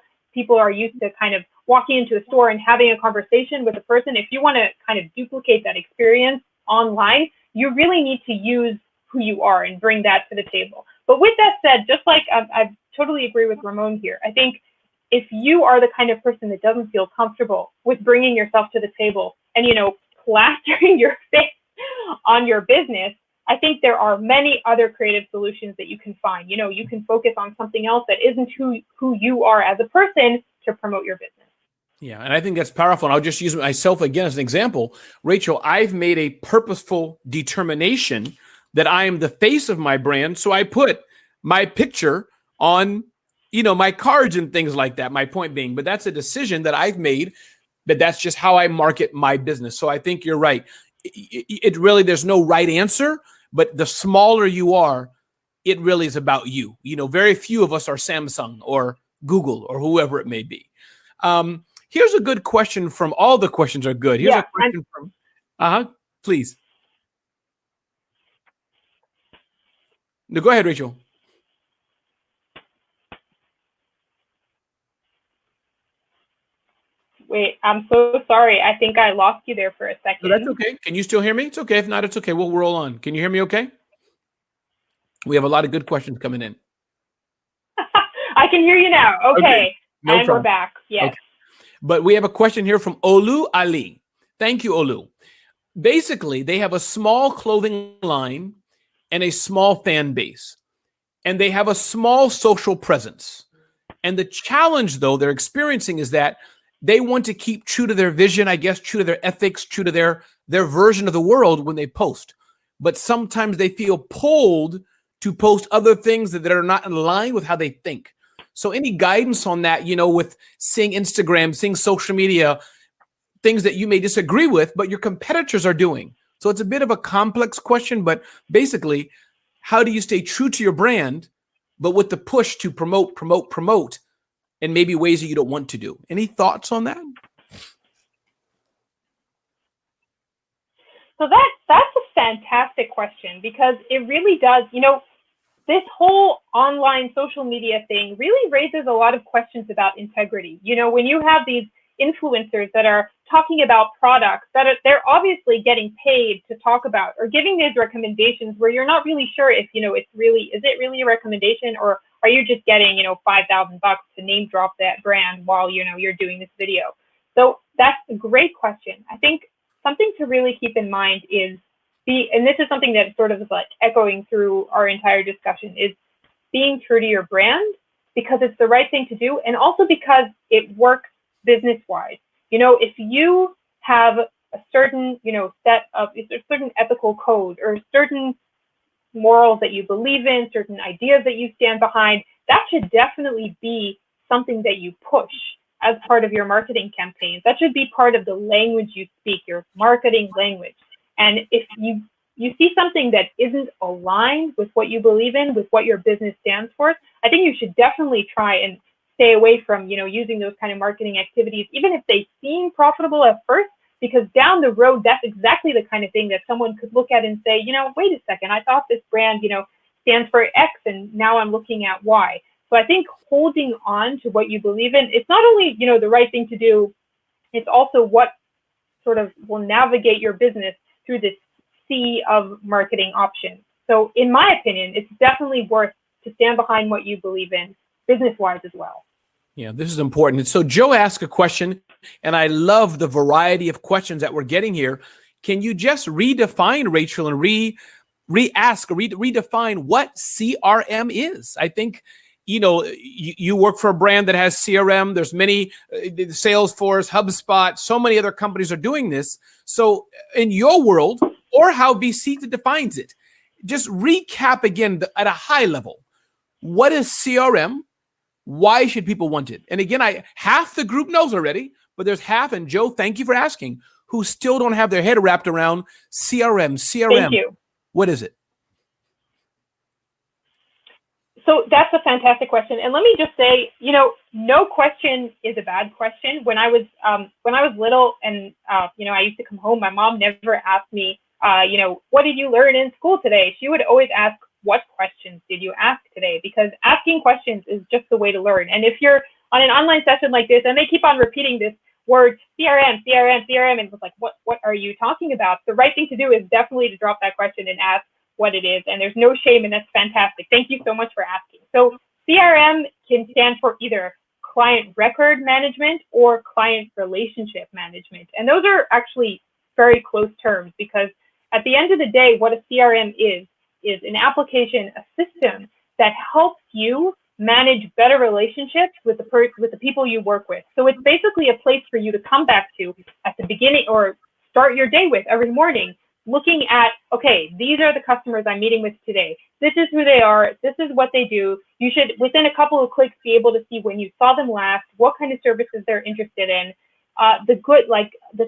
are used to kind of walking into a store and having a conversation with a person. If you want to kind of duplicate that experience online, you really need to use who you are and bring that to the table. But with that said, just like I totally agree with Raymon here, I think if you are the kind of person that doesn't feel comfortable with bringing yourself to the table and, plastering your face on your business, I think there are many other creative solutions that you can find. You can focus on something else that isn't who you are as a person to promote your business. Yeah, and I think that's powerful. And I'll just use myself again as an example. Rachel, I've made a purposeful determination that I am the face of my brand. So I put my picture on, my cards and things like that, my point being. But that's a decision that I've made, that that's just how I market my business. So I think you're right. It really, there's no right answer, but the smaller you are, it really is about you. Very few of us are Samsung or Google or whoever it may be. Here's a good question from, all the questions are good. Here's a question from, please. No, go ahead, Rachel. Wait, I'm so sorry. I think I lost you there for a second. No, that's okay. Can you still hear me? It's okay. If not, it's okay. We'll roll on. Can you hear me okay? We have a lot of good questions coming in. I can hear you now. Okay. No and problem. We're back. Yes. Okay. But we have a question here from Olu Ali. Thank you, Olu. Basically, they have a small clothing line and a small fan base, and they have a small social presence. And the challenge, though, they're experiencing is that they want to keep true to their vision, I guess, true to their ethics, true to their version of the world when they post. But sometimes they feel pulled to post other things that are not in line with how they think. So any guidance on that, with seeing Instagram, seeing social media, things that you may disagree with, but your competitors are doing. So it's a bit of a complex question, but basically, how do you stay true to your brand, but with the push to promote, and maybe ways that you don't want to do? Any thoughts on that? So that's a fantastic question, because it really does, this whole online social media thing really raises a lot of questions about integrity. When you have these influencers that are talking about products that they're obviously getting paid to talk about, or giving these recommendations where you're not really sure if, is it really a recommendation, or are you just getting, $5,000 to name drop that brand while, you're doing this video? So that's a great question. I think something to really keep in mind is and this is something that sort of is like echoing through our entire discussion, is being true to your brand, because it's the right thing to do, and also because it works business-wise. If you have a certain, set of a certain ethical code or certain morals that you believe in, certain ideas that you stand behind, that should definitely be something that you push as part of your marketing campaigns. That should be part of the language you speak, your marketing language. And if you see something that isn't aligned with what you believe in, with what your business stands for, I think you should definitely try and stay away from, using those kind of marketing activities, even if they seem profitable at first. because down the road, that's exactly the kind of thing that someone could look at and say, you know, wait a second, I thought this brand, you know, stands for X, and now I'm looking at Y. So I think holding on to what you believe in, it's not only, you know, the right thing to do, it's also what sort of will navigate your business through this sea of marketing options. So in my opinion, it's definitely worth to stand behind what you believe in, business-wise as well. Yeah, this is important. So Joe asked a question, and I love the variety of questions that we're getting here. Can you just redefine, Rachel, and redefine what CRM is? I think, you know, you work for a brand that has CRM. There's many, Salesforce, HubSpot, so many other companies are doing this. So in your world, or how vcita defines it, just recap again at a high level. What is CRM? Why should people want it? And again, half the group knows already, but there's half, and Joe, thank you for asking, who still don't have their head wrapped around CRM. Thank you. What is it? So that's a fantastic question. And let me just say, you know, no question is a bad question. When I was little and, you know, I used to come home, my mom never asked me, you know, what did you learn in school today? She would always ask, what questions did you ask today? Because asking questions is just the way to learn. And if you're on an online session like this and they keep on repeating this word CRM, CRM, CRM, and it's like, what are you talking about? The right thing to do is definitely to drop that question and ask what it is. And there's no shame, and that's fantastic. Thank you so much for asking. So CRM can stand for either client record management or client relationship management. And those are actually very close terms, because at the end of the day, what a CRM is an application, a system that helps you manage better relationships with the people you work with. So it's basically a place for you to come back to at the beginning or start your day with every morning, looking at, okay, these are the customers I'm meeting with today. This is who they are. This is what they do. You should, within a couple of clicks, be able to see when you saw them last, what kind of services they're interested in. The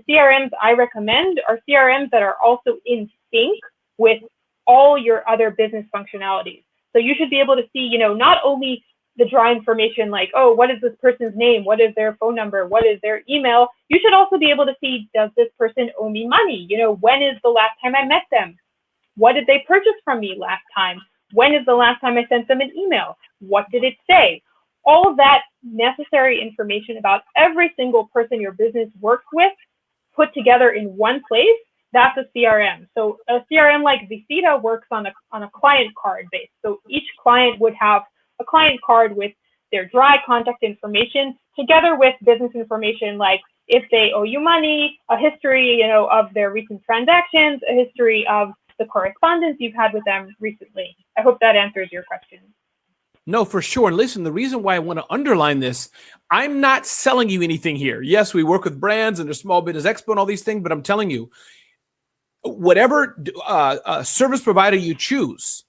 CRMs I recommend are CRMs that are also in sync with all your other business functionalities. So you should be able to see, you know, not only the dry information like, oh, what is this person's name? What is their phone number? What is their email? You should also be able to see, does this person owe me money? You know, when is the last time I met them? What did they purchase from me last time? When is the last time I sent them an email? What did it say? All of that necessary information about every single person your business works with put together in one place, that's a CRM. So a CRM like Vicita works on a client card base. So each client would have a client card with their dry contact information together with business information like if they owe you money, a history, you know, of their recent transactions, a history of the correspondence you've had with them recently. I hope that answers your question. No, for sure. And listen, the reason why I want to underline this, I'm not selling you anything here. Yes, we work with brands and there's Small Business Expo and all these things, but I'm telling you, whatever service provider you choose,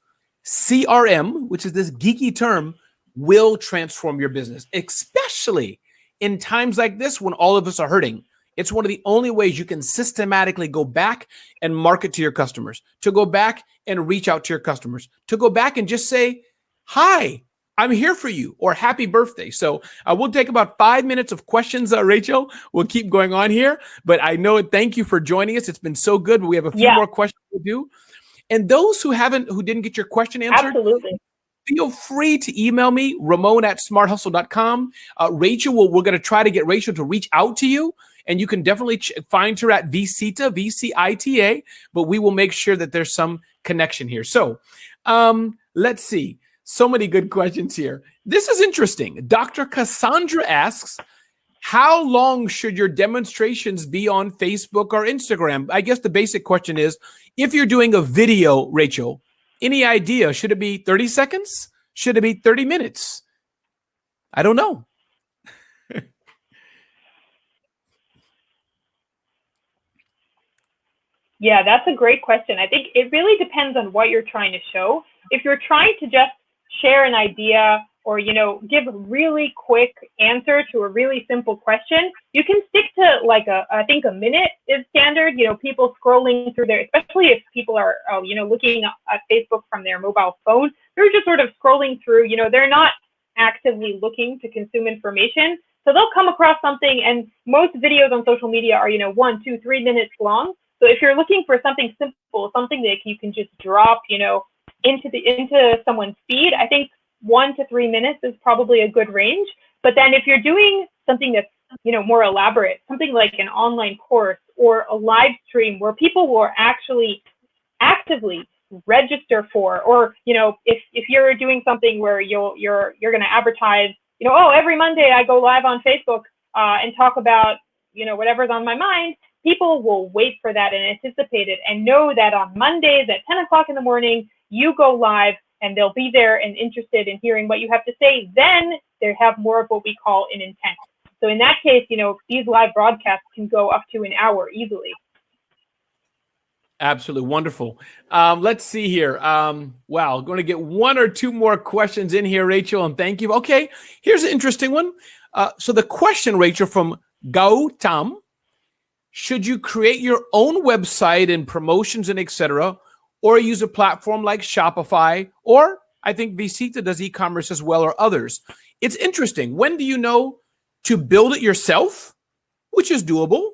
CRM, which is this geeky term, will transform your business, especially in times like this when all of us are hurting. It's one of the only ways you can systematically go back and market to your customers, to go back and reach out to your customers, to go back and just say, hi, I'm here for you, or happy birthday. So we'll take about 5 minutes of questions, Rachel. We'll keep going on here, but I know it. Thank you for joining us. It's been so good, but we have a few more questions to do. And those who didn't get your question answered, absolutely, feel free to email me, Ramon@smarthustle.com. Rachel, we're going to try to get Rachel to reach out to you, and you can definitely find her at vcita, VCITA, but we will make sure that there's some connection here. So let's see. So many good questions here. This is interesting. Dr. Cassandra asks, how long should your demonstrations be on Facebook or Instagram? I guess the basic question is, if you're doing a video, Rachel, any idea? Should it be 30 seconds? Should it be 30 minutes? I don't know. Yeah, that's a great question. I think it really depends on what you're trying to show. If you're trying to just share an idea or, you know, give a really quick answer to a really simple question, you can stick to like I think a minute is standard. You know, people scrolling through their, especially if people are, you know, looking at Facebook from their mobile phone, they're just sort of scrolling through, you know, they're not actively looking to consume information. So they'll come across something, and most videos on social media are, 1, 2, 3 minutes long. So if you're looking for something simple, something that you can just drop, into someone's feed, I think 1 to 3 minutes is probably a good range. But then if you're doing something that's, more elaborate, something like an online course or a live stream where people will actually actively register for, or, if you're doing something where you're going to advertise, oh, every Monday I go live on Facebook and talk about, whatever's on my mind, people will wait for that and anticipate it and know that on Mondays at 10 o'clock in the morning, you go live, and they'll be there and interested in hearing what you have to say. Then they have more of what we call an intent. So in that case, these live broadcasts can go up to an hour easily. Absolutely wonderful. Let's see here. Wow, going to get 1 or 2 more questions in here, Rachel, and thank you. Okay, here's an interesting one. So the question, Rachel, from Gautam: should you create your own website and promotions and etc., or use a platform like Shopify, or I think Vicita does e-commerce as well, or others? It's interesting. When do you know to build it yourself, which is doable,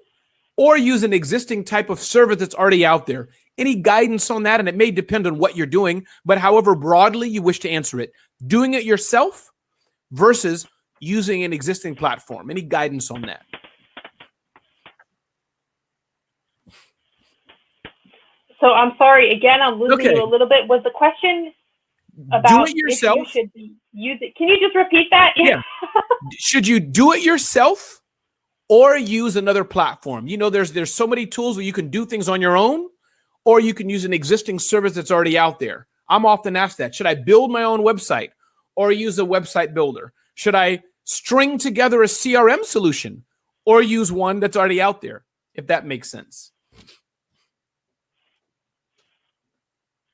or use an existing type of service that's already out there? Any guidance on that? And it may depend on what you're doing, but however broadly you wish to answer it. Doing it yourself versus using an existing platform. Any guidance on that? So I'm sorry, again, I'm losing you a little bit. Was the question about do it yourself? If you should use it? Can you just repeat that? Yeah. Should you do it yourself or use another platform? There's so many tools where you can do things on your own, or you can use an existing service that's already out there. I'm often asked that. Should I build my own website or use a website builder? Should I string together a CRM solution or use one that's already out there? If that makes sense.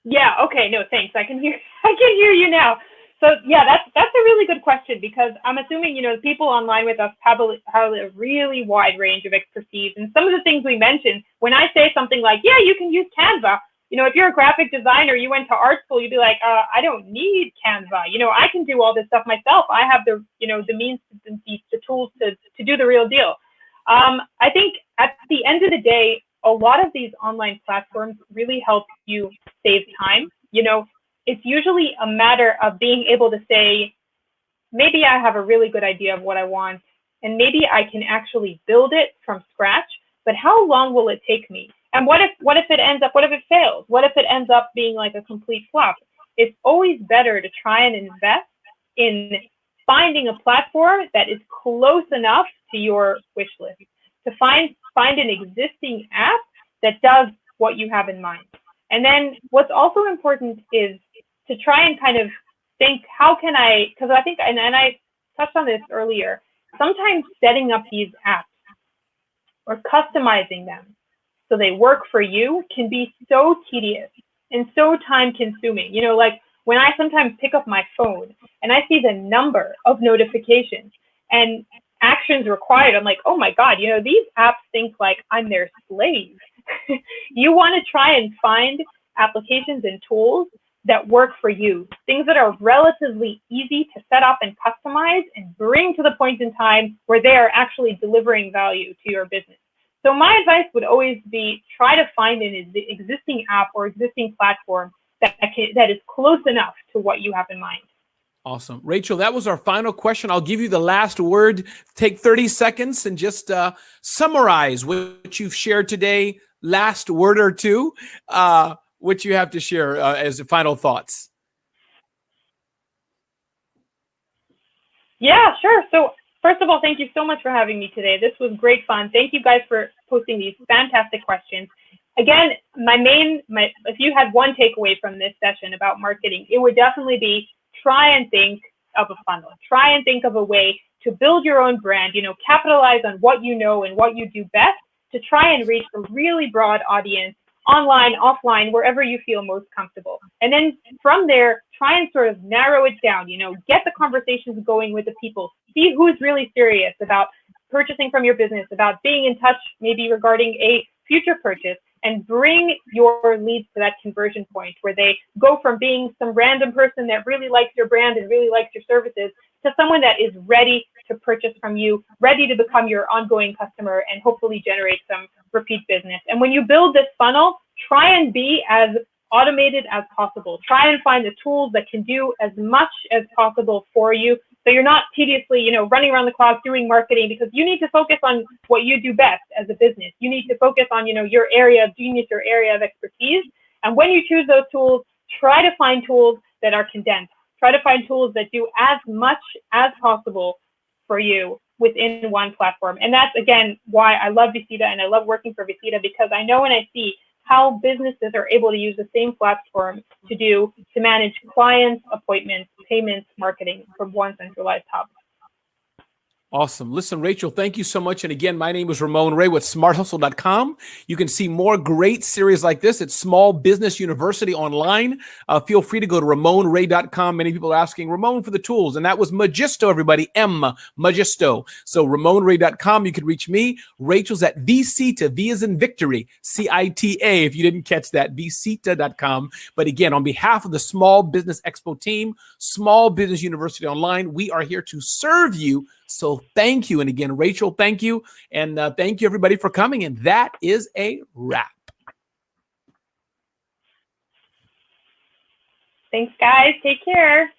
Yeah. Okay. No, thanks. I can hear you now. So yeah, that's a really good question, because I'm assuming, people online with us have a really wide range of expertise. And some of the things we mentioned, when I say something like, yeah, you can use Canva, if you're a graphic designer, you went to art school, you'd be like, I don't need Canva. I can do all this stuff myself. I have the means, the tools to do the real deal. I think at the end of the day, a lot of these online platforms really help you save time. It's usually a matter of being able to say, maybe I have a really good idea of what I want, and maybe I can actually build it from scratch, but how long will it take me? And what if it fails? What if it ends up being like a complete flop? It's always better to try and invest in finding a platform that is close enough to your wish list, to find an existing app that does what you have in mind. And then what's also important is to try and kind of think, because I think, and I touched on this earlier, sometimes setting up these apps or customizing them so they work for you can be so tedious and so time consuming. Like when I sometimes pick up my phone and I see the number of notifications and actions required, I'm like, oh my God, these apps think like I'm their slave. You want to try and find applications and tools that work for you, things that are relatively easy to set up and customize and bring to the point in time where they are actually delivering value to your business. So my advice would always be, try to find an existing app or existing platform that is close enough to what you have in mind. Awesome. Rachel, that was our final question. I'll give you the last word. Take 30 seconds and just summarize what you've shared today. Last word or two, what you have to share as the final thoughts. Yeah, sure. So first of all, thank you so much for having me today. This was great fun. Thank you guys for posting these fantastic questions. Again, if you had one takeaway from this session about marketing, it would definitely be, try and think of a funnel. Try and think of a way to build your own brand, capitalize on what you know and what you do best to try and reach a really broad audience, online, offline, wherever you feel most comfortable. And then from there, try and sort of narrow it down, get the conversations going with the people, see who's really serious about purchasing from your business, about being in touch, maybe regarding a future purchase, and bring your leads to that conversion point where they go from being some random person that really likes your brand and really likes your services to someone that is ready to purchase from you, ready to become your ongoing customer and hopefully generate some repeat business. And when you build this funnel, try and be as automated as possible. Try and find the tools that can do as much as possible for you, so you're not tediously, running around the clock doing marketing, because you need to focus on what you do best as a business. You need to focus on, your area of genius, your area of expertise. And when you choose those tools, try to find tools that are condensed. Try to find tools that do as much as possible for you within one platform. And that's, again, why I love Vicita and I love working for Vicita, because I know when I see how businesses are able to use the same platform to manage clients, appointments, payments, marketing from one centralized hub. Awesome. Listen, Rachel, thank you so much. And again, my name is Raymon Ray with smarthustle.com. You can see more great series like this at Small Business University online. Feel free to go to RaymonRay.com. Many people are asking Ramon for the tools, and that was Magisto, everybody. Magisto. So RaymonRay.com, you can reach me. Rachel's at vcita, V as in victory, CITA, if you didn't catch that, vcita.com. But again, on behalf of the Small Business Expo team, Small Business University Online, we are here to serve you. So thank you. And again, Rachel, thank you. And thank you, everybody, for coming. And that is a wrap. Thanks, guys. Take care.